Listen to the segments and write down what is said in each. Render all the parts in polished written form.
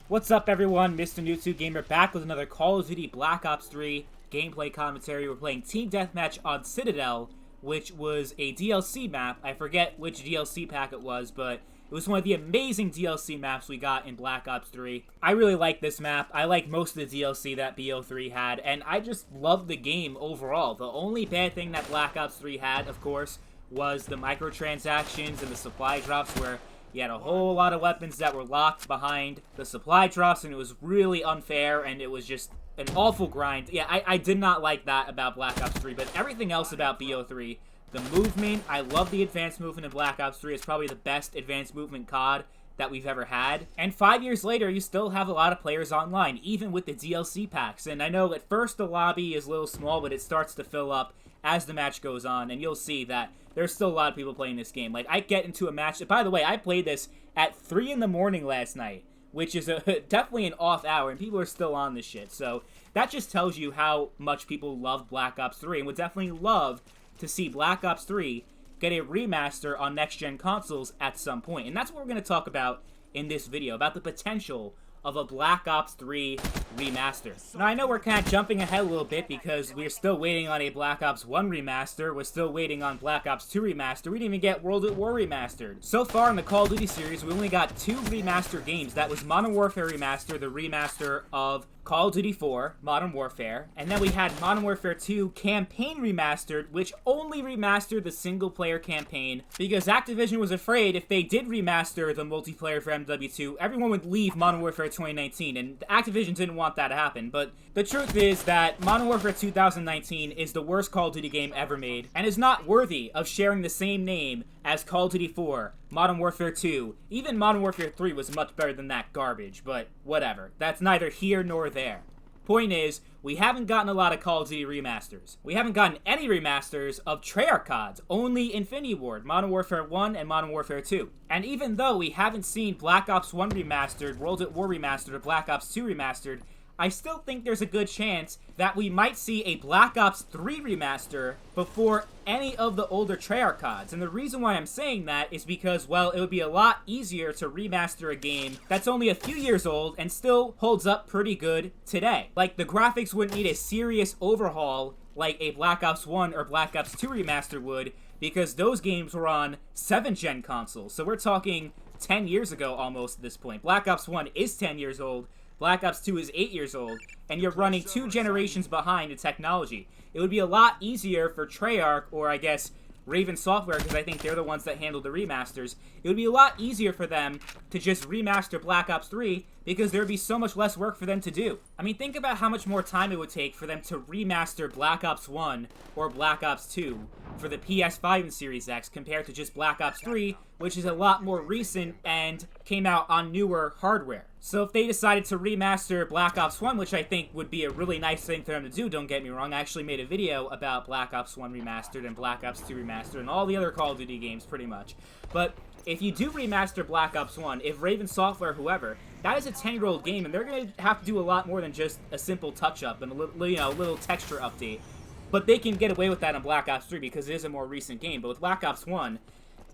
What's up, everyone? Mr. Newtwo Gamer back with another Call of Duty Black Ops 3 gameplay commentary. We're playing Team Deathmatch on Citadel, which was a DLC map. I forget which DLC pack it was, but it was one of the amazing DLC maps we got in Black Ops 3. I really like this map. I like most of the DLC that BO3 had, and I just love the game overall. The only bad thing that Black Ops 3 had, of course, was the microtransactions and the supply drops where you had a whole lot of weapons that were locked behind the supply drops, and it was really unfair, and it was just an awful grind. Yeah, I did not like that about Black Ops 3, but everything else about BO3, the movement, I love the advanced movement in Black Ops 3. It's probably the best advanced movement COD that we've ever had. And 5 years later, you still have a lot of players online, even with the DLC packs. And I know at first the lobby is a little small, but it starts to fill up as the match goes on, and you'll see that there's still a lot of people playing this game. Like, I get into a match. By the way, I played this at 3 in the morning last night, which is definitely an off hour, and people are still on this shit. So that just tells you how much people love Black Ops 3 and would definitely love to see Black Ops 3 get a remaster on next-gen consoles at some point. And that's what we're going to talk about in this video, about the potential of a Black Ops 3 remaster. Now, I know we're kind of jumping ahead a little bit because we're still waiting on a Black Ops 1 remaster. We're still waiting on Black Ops 2 remaster. We didn't even get World at War remastered. So far in the Call of Duty series, we only got 2 remaster games. That was Modern Warfare Remaster, the remaster of Call of Duty 4, Modern Warfare, and then we had Modern Warfare 2 Campaign Remastered, which only remastered the single-player campaign, because Activision was afraid if they did remaster the multiplayer for MW2, everyone would leave Modern Warfare 2019, and Activision didn't want that to happen. But the truth is that Modern Warfare 2019 is the worst Call of Duty game ever made, and is not worthy of sharing the same name as Call of Duty 4, Modern Warfare 2. Even Modern Warfare 3 was much better than that garbage, but whatever. That's neither here nor there. Point is, we haven't gotten a lot of Call of Duty remasters. We haven't gotten any remasters of Treyarch CODs, only Infinity Ward, Modern Warfare 1, and Modern Warfare 2. And even though we haven't seen Black Ops 1 remastered, World at War remastered, or Black Ops 2 remastered, I still think there's a good chance that we might see a Black Ops 3 remaster before any of the older Treyarch CODs. And the reason why I'm saying that is because, well, it would be a lot easier to remaster a game that's only a few years old and still holds up pretty good today. Like, the graphics wouldn't need a serious overhaul like a Black Ops 1 or Black Ops 2 remaster would, because those games were on 7th-gen consoles. So we're talking 10 years ago almost at this point. Black Ops 1 is 10 years old. Black Ops 2 is 8 years old, and you're running 2 generations behind in technology. It would be a lot easier for Treyarch, or I guess Raven Software, because I think they're the ones that handle the remasters. It would be a lot easier for them to just remaster Black Ops 3, because there would be so much less work for them to do. I mean, think about how much more time it would take for them to remaster Black Ops 1 or Black Ops 2 for the PS5 and Series X compared to just Black Ops 3, which is a lot more recent and came out on newer hardware. So if they decided to remaster Black Ops 1, which I think would be a really nice thing for them to do, don't get me wrong, I actually made a video about Black Ops 1 Remastered and Black Ops 2 Remastered and all the other Call of Duty games pretty much. But if you do remaster Black Ops 1, if Raven Software, whoever, that is a 10-year-old game, and they're going to have to do a lot more than just a simple touch-up and a little texture update. But they can get away with that on Black Ops 3 because it is a more recent game. But with Black Ops 1,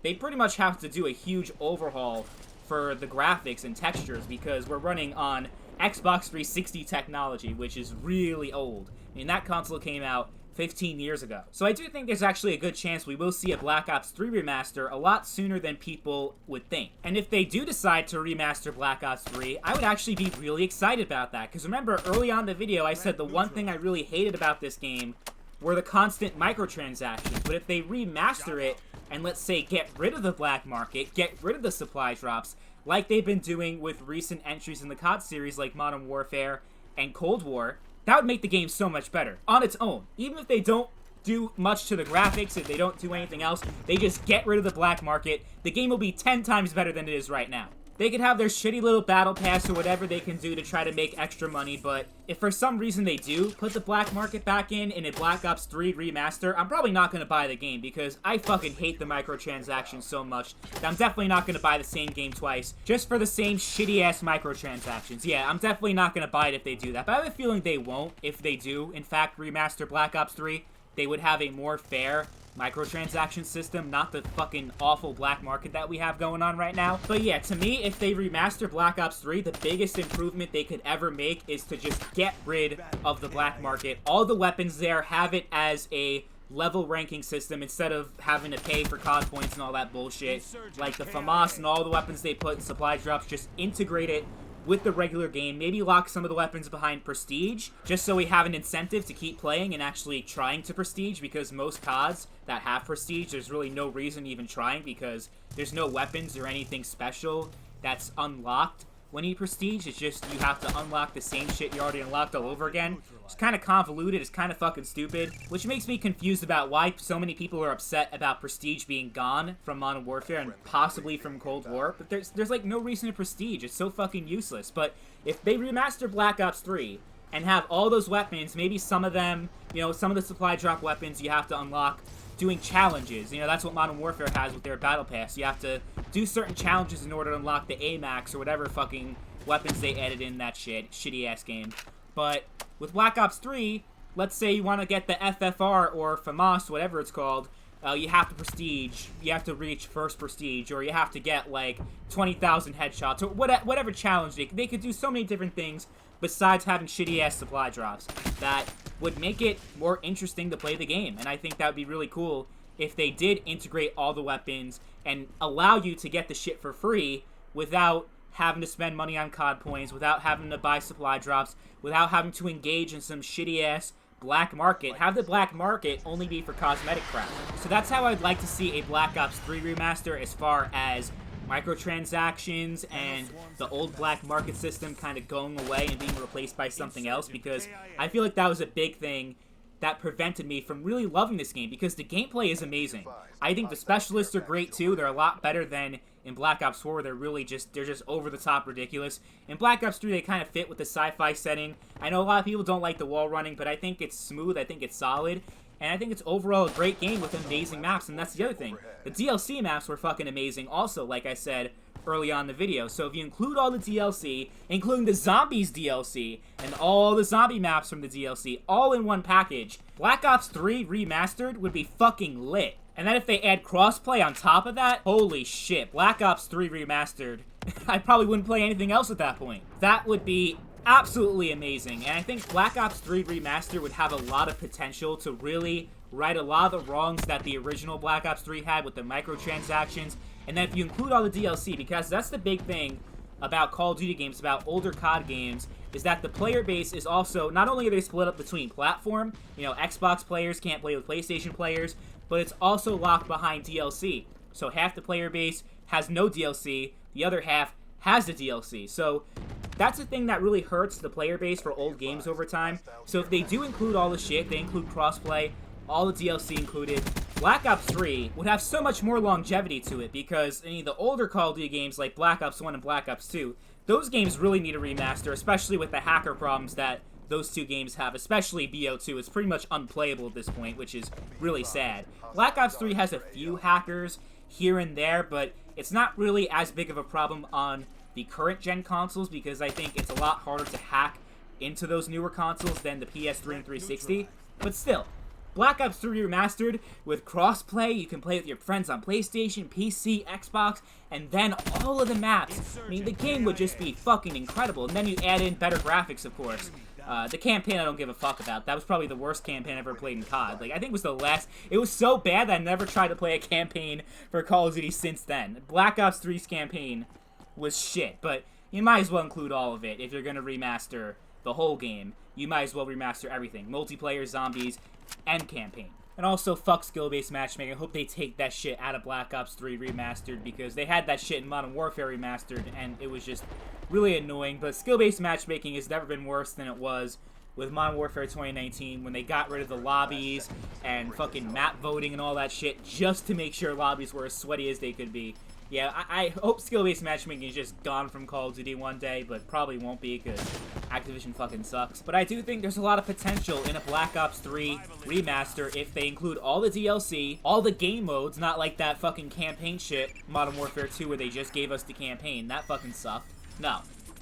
they pretty much have to do a huge overhaul for the graphics and textures because we're running on Xbox 360 technology, which is really old. I mean, that console came out 15 years ago. So I do think there's actually a good chance we will see a Black Ops 3 remaster a lot sooner than people would think. And if they do decide to remaster Black Ops 3, I would actually be really excited about that. Because remember, early on in the video, I said the one thing I really hated about this game were the constant microtransactions. But if they remaster it, and let's say get rid of the black market, get rid of the supply drops, like they've been doing with recent entries in the COD series like Modern Warfare and Cold War, that would make the game so much better on its own. Even if they don't do much to the graphics, if they don't do anything else, they just get rid of the black market, the game will be 10 times better than it is right now. They could have their shitty little battle pass or whatever they can do to try to make extra money, but if for some reason they do put the black market back in a Black Ops 3 remaster, I'm probably not going to buy the game because I fucking hate the microtransactions so much that I'm definitely not going to buy the same game twice just for the same shitty-ass microtransactions. Yeah, I'm definitely not going to buy it if they do that, but I have a feeling they won't if they do, in fact, remaster Black Ops 3. they would have a more fair microtransaction system, not the fucking awful black market that we have going on right now. But yeah, to me, if they remaster Black Ops 3, the biggest improvement they could ever make is to just get rid of the black market. All the weapons there, have it as a level ranking system instead of having to pay for COD points and all that bullshit. Like the FAMAS and all the weapons they put in supply drops, just integrate it with the regular game. Maybe lock some of the weapons behind Prestige, just so we have an incentive to keep playing and actually trying to Prestige, because most CODs that have Prestige, there's really no reason even trying, because there's no weapons or anything special that's unlocked when you Prestige. It's just you have to unlock the same shit you already unlocked all over again. It's kind of convoluted, it's kind of fucking stupid, which makes me confused about why so many people are upset about Prestige being gone from Modern Warfare and possibly from Cold War. But there's like no reason to Prestige. It's so fucking useless. But if they remaster Black Ops 3 and have all those weapons, maybe some of them, you know, some of the supply drop weapons you have to unlock doing challenges. You know, that's what Modern Warfare has with their Battle Pass. You have to do certain challenges in order to unlock the AMAX or whatever fucking weapons they added in that shitty-ass game. But with Black Ops 3, let's say you want to get the FFR or FAMAS, whatever it's called, you have to Prestige, you have to reach first Prestige, or you have to get, like, 20,000 headshots, or whatever challenge. They could do so many different things besides having shitty-ass supply drops that would make it more interesting to play the game. And I think that would be really cool if they did integrate all the weapons and allow you to get the shit for free without having to spend money on COD points, without having to buy supply drops, without having to engage in some shitty-ass black market. Have the black market only be for cosmetic crap. So that's how I'd like to see a Black Ops 3 remaster, as far as microtransactions and the old black market system kind of going away and being replaced by something else, because I feel like that was a big thing that prevented me from really loving this game, because the gameplay is amazing. I think the specialists are great too. They're a lot better than in Black Ops 4. They're just over the top ridiculous. In Black Ops 3, they kind of fit with the sci-fi setting. I know a lot of people don't like the wall running, but I think it's smooth, I think it's solid, and I think it's overall a great game with amazing maps. And that's the other thing. The DLC maps were fucking amazing also, like I said early on in the video. So if you include all the DLC, including the Zombies DLC, and all the zombie maps from the DLC, all in one package, Black Ops 3 Remastered would be fucking lit. And then if they add crossplay on top of that, holy shit, Black Ops 3 Remastered, I probably wouldn't play anything else at that point. That would be absolutely amazing. And I think Black Ops 3 Remastered would have a lot of potential to really right a lot of the wrongs that the original Black Ops 3 had with the microtransactions. And then if you include all the DLC, because that's the big thing about Call of Duty games, about older COD games, is that the player base is also, not only are they split up between platform, you know, Xbox players can't play with PlayStation players, but it's also locked behind DLC. So half the player base has no DLC, the other half has the DLC. So that's the thing that really hurts the player base for old games over time. So if they do include all the shit, they include crossplay, all the DLC included, Black Ops 3 would have so much more longevity to it, because the older Call of Duty games like Black Ops 1 and Black Ops 2, those games really need a remaster, especially with the hacker problems that those two games have, especially BO2. It's pretty much unplayable at this point, which is really sad. Black Ops 3 has a few hackers here and there, but it's not really as big of a problem on the current gen consoles, because I think it's a lot harder to hack into those newer consoles than the PS3 and 360. But still, Black Ops 3 Remastered with crossplay, you can play with your friends on PlayStation, PC, Xbox, and then all of the maps. I mean, the game would just be fucking incredible. And then you add in better graphics, of course. The campaign I don't give a fuck about. That was probably the worst campaign I ever played in COD. Like, I think it was the last. It was so bad that I never tried to play a campaign for Call of Duty since then. Black Ops 3's campaign was shit, but you might as well include all of it if you're gonna remaster the whole game. You might as well remaster everything. Multiplayer, zombies, and campaign. And also, fuck skill-based matchmaking. I hope they take that shit out of Black Ops 3 Remastered, because they had that shit in Modern Warfare Remastered, and it was just really annoying. But skill-based matchmaking has never been worse than it was with Modern Warfare 2019, when they got rid of the lobbies and fucking map voting and all that shit just to make sure lobbies were as sweaty as they could be. Yeah, I hope skill-based matchmaking is just gone from Call of Duty one day, but probably won't be, because Activision fucking sucks. But I do think there's a lot of potential in a Black Ops 3 remaster if they include all the DLC, all the game modes, not like that fucking campaign shit, Modern Warfare 2, where they just gave us the campaign. That fucking sucked. No.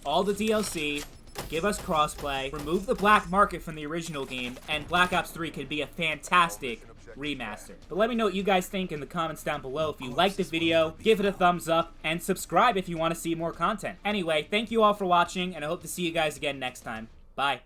All the DLC, give us crossplay, remove the black market from the original game, and Black Ops 3 could be a fantastic remaster. But let me know what you guys think in the comments down below. If you liked the video, give it a thumbs up, and subscribe if you want to see more content. Anyway, thank you all for watching, and I hope to see you guys again next time. Bye.